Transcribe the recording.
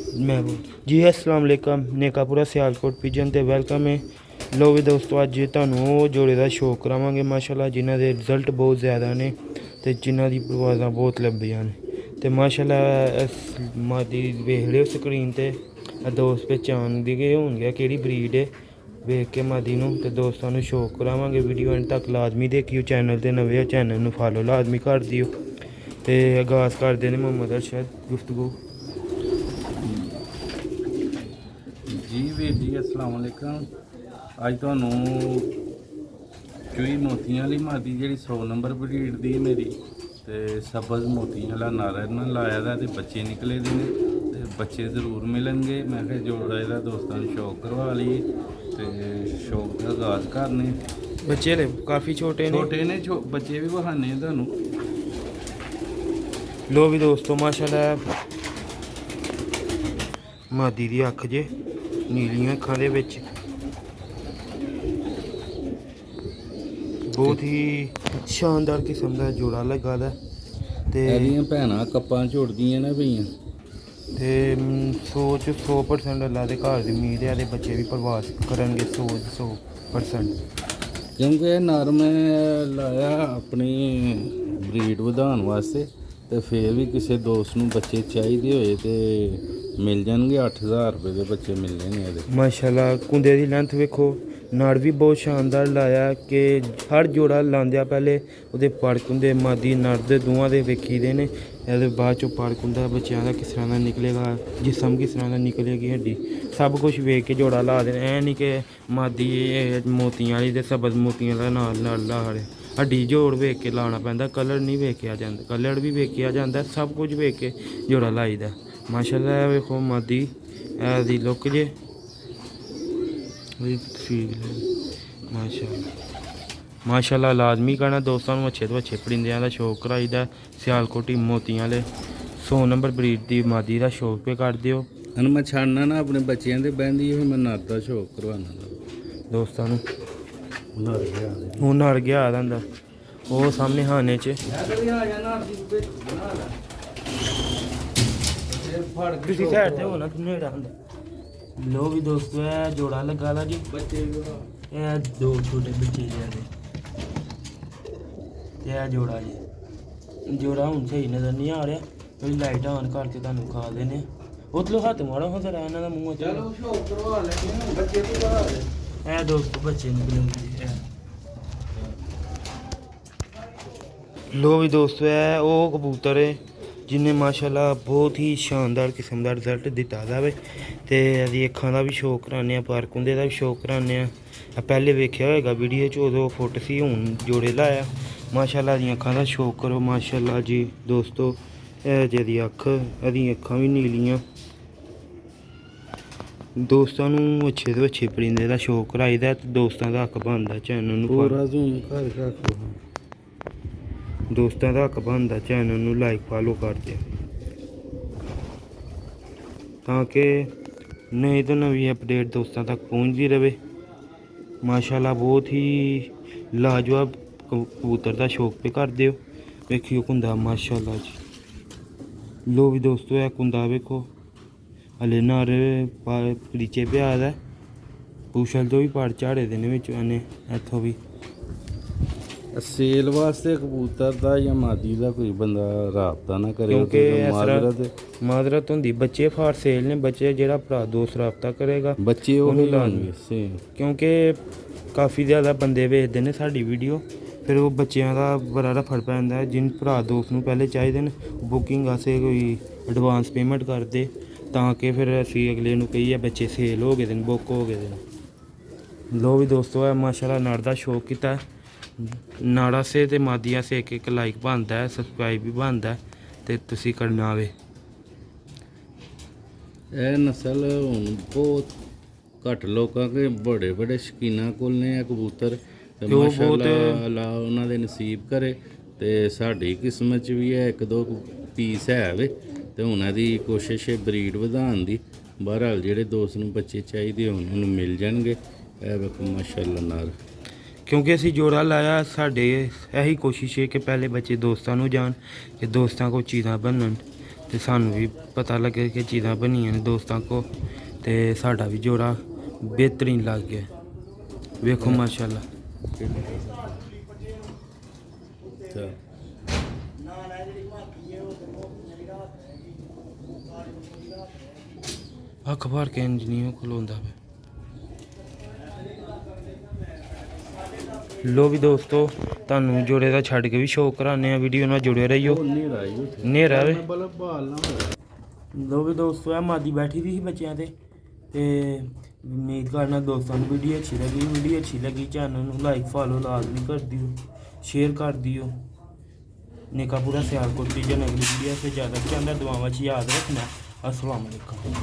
मैं जी अस्सलाम वालेकुम नेकापुरा सियालकोट पिजन ਤੇ ਵੈਲਕਮ ਹੈ। ਲੋ ਵੀ ਦੋਸਤੋ ਅੱਜ ਤੁਹਾਨੂੰ ਉਹ ਜੋੜੇ ਦਾ ਸ਼ੌਕ ਕਰਾਵਾਂਗੇ ਮਾਸ਼ਾਅੱਲਾ ਜਿਨ੍ਹਾਂ ਦੇ ਰਿਜ਼ਲਟ ਬਹੁਤ ਜ਼ਿਆਦਾ ਨੇ ਤੇ ਜਿਨ੍ਹਾਂ ਦੀ ਪਰਵਾਜ਼ਾਂ ਬਹੁਤ ਲੰਬੀਆਂ ਨੇ ਤੇ ਮਾਸ਼ਾਅੱਲਾ ਇਸ ਮਾਦੀ ਵੇਖ ਲਿਓ ਸਕਰੀਨ ਤੇ ਦੋਸਤ ਪਹਿਚਾਣ ਦੀ ਗਏ ਹੋਣਗੇ ਕਿਹੜੀ ਬਰੀਡ ਹੈ। ਵੇਖ ਕੇ ਮਾਦੀ ਨੂੰ ਤੇ ਦੋਸਤਾਂ ਨੂੰ ਸ਼ੌਕ ਕਰਾਵਾਂਗੇ। ਵੀਡੀਓ ਐਂਡ ਤੱਕ ਲਾਜ਼ਮੀ ਦੇਖਿਓ। ਚੈਨਲ ਤੇ ਨਵੇਂ ਹੋ ਚੈਨਲ ਨੂੰ ਫਾਲੋ ਲਾਜ਼ਮੀ ਕਰ ਦਿਓ ਤੇ ਆਗਾਜ਼ ਕਰਦੇ ਨੇ ਮੁਹੰਮਦ ਅਰਸ਼ਦ ਗੁਫ਼ਤਗੂ। जी वीर जी अस्सलाम वालेकुम। अज तुहानू चुई मोतियां वाली मादी जी 100 नंबर ब्रीड दी मेरी ते सबज मोतियां वाला नारा ना लाया दा ते बच्चे निकले दे ने ते बच्चे जरूर मिलणगे। मैं कहा जोड़ा इहदा दोस्तां नूं शौक करवा लईए ते शौक दा आगाज़ करने। बच्चे काफ़ी छोटे ने बच्चे भी विखाने तुहानू। लो भी दोस्तों माशाल्लाह मादी दी अख जे नीलियां अखां दे विच बहुत ही शानदार किस्म का जोड़ा लगा दा ते ਇਹਦੀਆਂ ਭੈਣਾਂ ਕੱਪਾਂ ਝੁੱਟਦੀਆਂ ਨੇ ਪਈਆਂ ਤੇ 100% ਅੱਲਾ ਦੇ ਘਰ ਦੀ ਉਮੀਦ ਹੈ। ਤੇ ਬੱਚੇ ਵੀ ਪ੍ਰਵਾਸ ਕਰਨਗੇ 100%। ਕਿਉਂਕਿ ਇਹ ਨਰ ਮੈਂ ਲਾਇਆ ਆਪਣੀ ਬਰੀਡ ਵਧਾਉਣ ਵਾਸਤੇ ਤੇ ਫਿਰ ਵੀ ਕਿਸੇ ਦੋਸਤ ਨੂੰ ਬੱਚੇ ਚਾਹੀਦੇ ਹੋਏ ਤੇ ਮਿਲ ਜਾਣਗੇ। 8000 ਰੁਪਏ ਦੇ ਬੱਚੇ ਮਿਲਣੇ ਨੇ ਇਹਦੇ ਮਾਸ਼ਾਅੱਲਾ। ਕੁੰਦੇ ਦੀ ਲੈਂਥ ਵੇਖੋ, ਨਾੜ ਵੀ ਬਹੁਤ ਸ਼ਾਨਦਾਰ ਲਾਇਆ ਕਿ ਹਰ ਜੋੜਾ ਲਾਉਂਦਿਆਂ ਪਹਿਲੇ ਉਹਦੇ ਪੜਕ ਹੁੰਦੇ ਮਾਦੀ ਨੜ ਦੇ ਦੋਵਾਂ ਦੇ ਵੇਖੀ ਦੇ ਨੇ। ਇਹਦੇ ਬਾਅਦ ਚੋਂ ਪੜਕ ਹੁੰਦਾ ਬੱਚਿਆਂ ਦਾ ਕਿਸ ਤਰ੍ਹਾਂ ਦਾ ਨਿਕਲੇਗਾ, ਜਿਸਮ ਕਿਸ ਤਰ੍ਹਾਂ ਦਾ ਨਿਕਲੇਗੀ, ਹੱਡੀ ਸਭ ਕੁਝ ਵੇਖ ਕੇ ਜੋੜਾ ਲਾ ਦੇਣਾ। ਐ ਨਹੀਂ ਕਿ ਮਾਦੀ ਮੋਤੀਆਂ ਵਾਲੀ ਤੇ ਸਬਜ਼ ਮੋਤੀਆਂ ਦਾ ਨਾਲ ਲਾ ਰਹੇ। ਹੱਡੀ ਜੋੜ ਵੇਖ ਕੇ ਲਾਉਣਾ ਪੈਂਦਾ, ਕਲਰ ਨਹੀਂ ਵੇਖਿਆ ਜਾਂਦਾ, ਕਲਰ ਵੀ ਵੇਖਿਆ ਜਾਂਦਾ, ਸਭ ਕੁਝ ਵੇਖ ਕੇ ਜੋੜਾ ਲਾਈਦਾ। ਮਾਸ਼ਾਅੱਲਾ ਵੇਖੋ ਮਾਦੀ ਇਹਦੀ ਲੁੱਕ ਜੇ ਮਾਸ਼ਾਅੱਲਾ ਲਾਜ਼ਮੀ ਕਰਨਾ ਦੋਸਤਾਂ ਨੂੰ ਅੱਛੇ ਤੋਂ ਅੱਛੇ ਪਰਿੰਦਿਆਂ ਦਾ ਸ਼ੌਕ ਕਰਾਈਦਾ। ਸਿਆਲਕੋਟੀ ਮੋਤੀਆਂ ਵਾਲੇ 100 ਨੰਬਰ ਬਰੀਡ ਦੀ ਮਾਦੀ ਦਾ ਸ਼ੌਕ ਪੇ ਕਰ ਦਿਓ। ਹੁਣ ਮੈਂ ਛੱਡਣਾ ਨਾ ਆਪਣੇ ਬੱਚਿਆਂ ਦੇ ਬਹਿੰਦੀ ਹੋਈ ਮੈਂ ਨਰ ਦਾ ਸ਼ੌਕ ਕਰਵਾਉਣਾ ਦੋਸਤਾਂ ਨੂੰ। ਉਹ ਨਰ ਗਿਆ ਆ ਜਾਂਦਾ ਉਹ ਸਾਹਮਣੇ ਹਾਨੇ 'ਚ ਤੁਸੀਂ ਸਾਈਡ ਤੇ ਹੋ ਨਾ ਨੇੜਾ ਹੁੰਦਾ। ਲੋ ਵੀ ਦੋਸਤੋ ਇਹ ਜੋੜਾ ਲੱਗਾ ਲਾ ਜੀ ਬੱਚੇ ਇਹ ਦੋ ਛੋਟੇ ਬੱਚੇ ਜਿਹੇ ਤੇ ਇਹ ਜੋੜਾ ਜੀ ਜੋੜਾ ਹੁਣ ਸਹੀ ਨਜ਼ਰ ਨਹੀਂ ਆ ਰਿਹਾ। ਕੋਈ ਲਾਈਟ ਆਨ ਕਰਕੇ ਤੁਹਾਨੂੰ ਖਾ ਦੇਣੇ। ਉਤਲੋ ਹੱਥ ਮਾਰੋ ਹਾਂ ਜ਼ਰਾ ਇਹਨਾਂ ਦਾ ਮੂੰਹ ਚਲੋ ਸ਼ੌਕ ਕਰਵਾ ਲੈਣੇ ਬੱਚੇ ਵੀ ਕਰਾ ਦੇ। ਇਹ ਦੋਸਤੋ ਬੱਚੇ ਨਿਕਲਣਗੇ। ਲੋ ਵੀ ਦੋਸਤੋ ਇਹ ਉਹ ਕਬੂਤਰ ਹੈ ਜਿਹਨੇ ਮਾਸ਼ਾਅੱਲਾ ਬਹੁਤ ਹੀ ਸ਼ਾਨਦਾਰ ਕਿਸਮ ਦਾ ਰਿਜ਼ਲਟ ਦਿੱਤਾ ਜਾਵੇ ਤੇ ਇਹਦੀ ਅੱਖਾਂ ਦਾ ਵੀ ਸ਼ੌਕ ਕਰਾਉਂਦੇ ਆ, ਪਰ ਕੁੰਦੇ ਦਾ ਵੀ ਸ਼ੌਕ ਕਰਾਉਂਦੇ ਆ। ਪਹਿਲੇ ਵੇਖਿਆ ਹੋਏਗਾ ਵੀਡੀਓ 'ਚ, ਉਦੋਂ ਫੁੱਟ ਸੀ, ਹੁਣ ਜੋੜੇ ਲਾਇਆ। ਮਾਸ਼ਾਅੱਲਾ ਦੀਆਂ ਅੱਖਾਂ ਦਾ ਸ਼ੌਕ ਕਰੋ ਮਾਸ਼ਾਅੱਲਾ ਜੀ ਦੋਸਤੋ। ਇਹ ਜਿਹਦੀ ਅੱਖ ਇਹਦੀਆਂ ਅੱਖਾਂ ਵੀ ਨੀਲੀਆਂ। ਦੋਸਤਾਂ ਨੂੰ ਅੱਛੇ ਤੋਂ ਅੱਛੇ ਪਰਿੰਦੇ ਦਾ ਸ਼ੌਕ ਕਰਾਈਦਾ ਤੇ ਦੋਸਤਾਂ ਦਾ ਹੱਕ ਬਣਦਾ ਚੈਨਲ ਨੂੰ ਪੂਰਾ ਜ਼ੂਮ ਕਰ ਰੱਖੋ। ਦੋਸਤਾਂ ਦਾ ਹੱਕ ਬਣਦਾ ਚੈਨਲ ਨੂੰ ਲਾਈਕ ਫਾਲੋ ਕਰ ਦਿਓ ਤਾਂ ਕਿ ਨਵੀਂ ਤੋਂ ਨਵੀਂ ਅਪਡੇਟ ਦੋਸਤਾਂ ਤੱਕ ਪਹੁੰਚਦੀ ਰਹੇ। ਮਾਸ਼ਾਅੱਲਾ ਬਹੁਤ ਹੀ ਲਾਜਵਾਬ ਕਬੂਤਰ ਦਾ ਸ਼ੌਕ ਪੇ ਕਰ ਦਿਓ। ਵੇਖਿਓ ਕੁੰਦਾ ਮਾਸ਼ਾਅੱਲਾ ਜੀ। ਲੋ ਵੀ ਦੋਸਤੋ ਇਹ ਕੁੰਦਾ ਵੇਖੋ ਹਲੇ ਨਾਰ ਨੀਚੇ ਪਿਆ ਦਾ ਪੂਛਲ ਤੋਂ ਵੀ ਪੜ ਝਾੜੇ ਦੇ ਨੇ ਵਿੱਚ ਇਹਨੇ ਇੱਥੋਂ ਵੀ। ਸੇਲ ਵਾਸਤੇ ਕਬੂਤਰ ਦਾ ਜਾਂ ਮਾਦੀ ਦਾ ਕੋਈ ਬੰਦਾ ਰਾਬਤਾ ਨਾ ਕਰੇ ਕਿਉਂਕਿ ਮਾਜ਼ਰਤ ਹੁੰਦੀ ਬੱਚੇ ਫਾਰ ਸੇਲ ਨੇ। ਬੱਚੇ ਜਿਹੜਾ ਭਰਾ ਦੋਸਤ ਰਾਬਤਾ ਕਰੇਗਾ ਬੱਚੇ ਉਹ ਲਾਉਣਗੇ ਸੇਮ। ਕਿਉਂਕਿ ਕਾਫੀ ਜ਼ਿਆਦਾ ਬੰਦੇ ਵੇਖਦੇ ਨੇ ਸਾਡੀ ਵੀਡੀਓ, ਫਿਰ ਉਹ ਬੱਚਿਆਂ ਦਾ ਬੜਾ ਰਫੜ ਪੈਂਦਾ। ਜਿਨ ਭਰਾ ਦੋਸਤ ਨੂੰ ਪਹਿਲੇ ਚਾਹੀਦੇ ਨੇ ਬੁਕਿੰਗ ਵਾਸਤੇ ਕੋਈ ਐਡਵਾਂਸ ਪੇਮੈਂਟ ਕਰਦੇ ਤਾਂ ਕਿ ਫਿਰ ਅਸੀਂ ਅਗਲੇ ਨੂੰ ਕਹੀਏ ਬੱਚੇ ਸੇਲ ਹੋ ਗਏ ਨੇ, ਬੁੱਕ ਹੋ ਗਏ ਨੇ। ਲੋ ਵੀ ਦੋਸਤੋ ਹੈ ਮਾਸ਼ਾਅੱਲਾ ਨਾੜ ਦਾ ਸ਼ੌਕ ਕੀਤਾ। ਨਾੜਾ ਸੇ ਤੇ ਮਾਦੀਆਂ ਸੇ ਇੱਕ ਲਾਈਕ ਬਣਦਾ ਹੈ, ਸਬਸਕ੍ਰਾਈਬ ਵੀ ਬਣਦਾ ਤੇ ਤੁਸੀਂ ਕਰਨਾ ਆਵੇ। ਇਹ ਨਸਲ ਹੁਣ ਬਹੁਤ ਘੱਟ ਲੋਕਾਂ ਕੇ ਬੜੇ ਬੜੇ ਸ਼ੌਕੀਨਾਂ ਕੋਲ ਨੇ ਇਹ ਕਬੂਤਰ ਤੇ ਮਾਸ਼ਾਅੱਲਾ ਅੱਲਾ ਉਹਨਾਂ ਦੇ ਨਸੀਬ ਕਰੇ ਤੇ ਸਾਡੀ ਕਿਸਮਤ 'ਚ ਵੀ ਹੈ ਇੱਕ ਦੋ ਪੀਸ ਹੈ ਵੇ ਤੇ ਉਹਨਾਂ ਦੀ ਕੋਸ਼ਿਸ਼ ਹੈ ਬਰੀਡ ਵਧਾਉਣ ਦੀ। ਬਹਰਹਾਲ ਜਿਹੜੇ ਦੋਸਤ ਨੂੰ ਬੱਚੇ ਚਾਹੀਦੇ ਹੋਣ ਉਹਨੂੰ ਮਿਲ ਜਾਣਗੇ। ਇਹ ਵੇਖੋ ਮਾਸ਼ਾਅੱਲਾ ਨਾਲ क्योंकि असी जोड़ा लाया साढ़े यही कोशिश है कि पहले बच्चे दोस्तों को जान कि दोस्तों को चीज़ा बनन ਤੇ ਸਾਨੂੰ ਵੀ ਪਤਾ ਲੱਗੇ ਕਿ ਚੀਜ਼ਾਂ ਬਣੀਆਂ ਨੇ ਦੋਸਤਾਂ ਕੋ ਤੇ ਸਾਡਾ ਵੀ ਜੋੜਾ ਬਿਹਤਰੀਨ ਲੱਗ ਗਿਆ। ਵੇਖੋ ਮਾਸ਼ਾਅੱਲਾ। ਚੱਲ ਅੱਖ ਭਰ ਕੇ ਇੰਜਨੀਅਰ ਖਲੋਂਦਾ ਪਿਆ। ਲੋ ਵੀ ਦੋਸਤੋ ਤੁਹਾਨੂੰ ਜੋੜੇ ਦਾ ਛੱਡ ਕੇ ਵੀ ਸ਼ੌਕ ਕਰਾਉਂਦੇ ਆ, ਵੀਡੀਓ ਨਾਲ ਜੁੜੇ ਰਹੀਓ। ਹਨੇਰਾ ਹੀ ਉੱਥੇ ਹਨੇਰਾ ਵੇ। ਬਲਬ ਬਾਲ ਨਾ ਹੋਇਆ। ਲੋ ਵੀ ਦੋਸਤੋ ਆ ਮਾਦੀ ਬੈਠੀ ਦੀ ਸੀ ਬੱਚਿਆਂ ਤੇ ਉਮੀਦ ਕਰਨਾ ਦੋਸਤਾਂ ਨੂੰ ਵੀਡੀਓ ਅੱਛੀ ਲੱਗੀ ਚੈਨਲ ਨੂੰ ਲਾਈਕ ਫਾਲੋ ਲਾਜ਼ਮੀ ਕਰ ਦਿਓ, ਸ਼ੇਅਰ ਕਰ ਦਿਓ। ਨਿੱਕਾ ਪੂਰਾ ਸਿਆਲਕੋਟ ਦੀ ਜਨ ਅਗਲੀ ਵੀਡੀਓ ਸੇ ਜ਼ਿਆਦਾ ਚਾਹੁੰਦਾ ਦੁਆਵਾਂ 'ਚ ਯਾਦ ਰੱਖਣਾ। अस्सलाम वालेकुम।